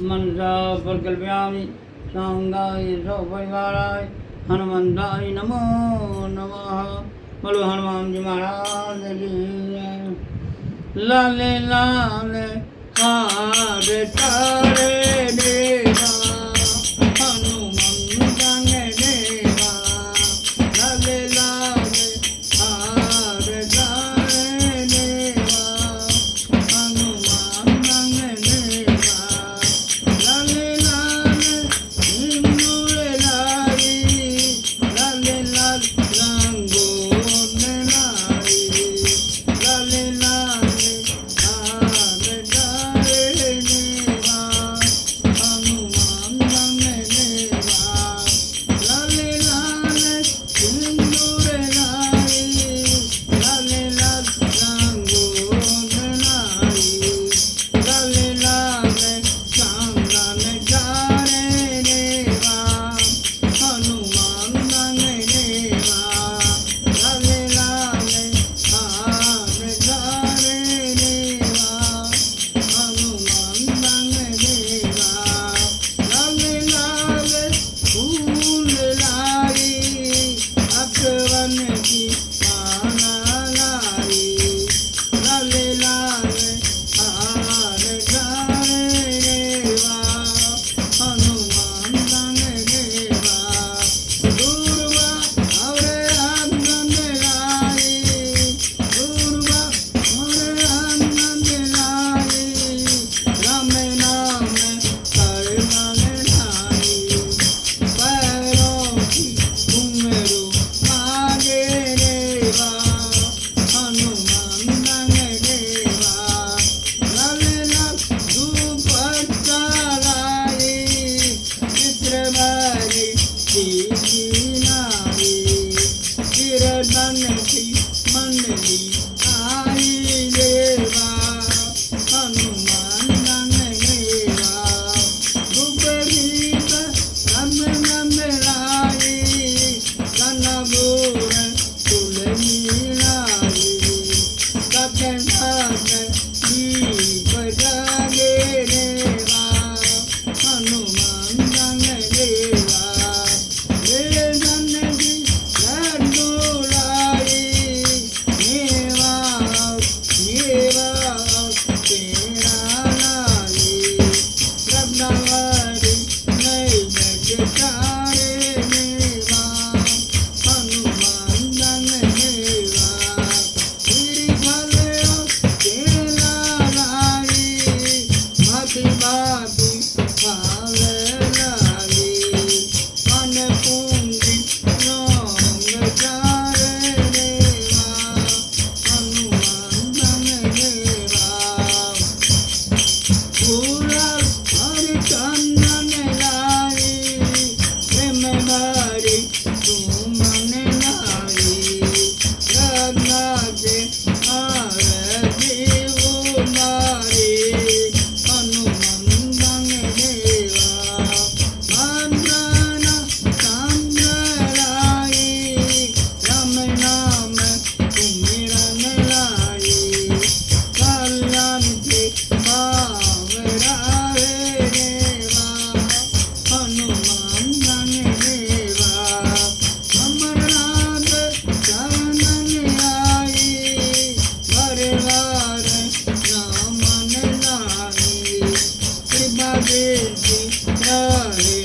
मनसा प्रकल्पयामि सांगाय सपरिवाराय हनुमंताय नमो नमः। बोलो हनुमान जी महाराज की जय। लाले लाले हारे तारे देवा हनुमंतन देवा। लाले लाले हारे तारे देवा हनुमंतन देवा। लाले लाले हिंदुले लाई लाले लाल रंगोने लाई। लाले लाले हारे तारे देवा हनुमंतन देवा। लाले लाले हिंदुले लाई लाले लाल रंगोने लाई। लाले लाले चांदन जाने देवा हनुमंतन देवा। लाले लाले हारे तारे देवा हनुमंतन देवा। लाले लाले फूल लाई अकवन की माला लाई। लाले लाले हारे तारे देवा हनुमंतन देवा। दूर्वा अवरे आनंद लाई दूर्वा अवरे आनंद लाई। राम नाम करमन लाई पैरों की घुंघरू आगे देवा हनुमंतन देवा। लाले लाल दुपट्टा लाई चित्रबारी की नारी। गिरधन की मंडली आई देवा हनुमंतन देवा। धूप दीप नम नम लाई कनगोर तुलसी लाई। कथन कथन दीप जागे देवा हनुमंतन देवा। बेलन की लड्डू लाई मेवा मेवा पेड़ा लाई। रत्नावली नैवेद्य चारे देवा हनुमंतन देवा। श्रीफल केला लाई भांति भांति फल लाई। मन पूंजी रंग चारे देवा हनुमंतन देवा। फूला हरि चंदन लाई प्रेम भरी सुमन लाई। रत्ना के आरती उतारी हनुमंतन देवा। वंदन चंद लाई राम नाम सुमिरन लाई। कल्याण के बावरावे देवा हनुमंतन देवा। अमरनाथ चरणन लाई परिवार रामन लाई। कृपा दृष्टि रहे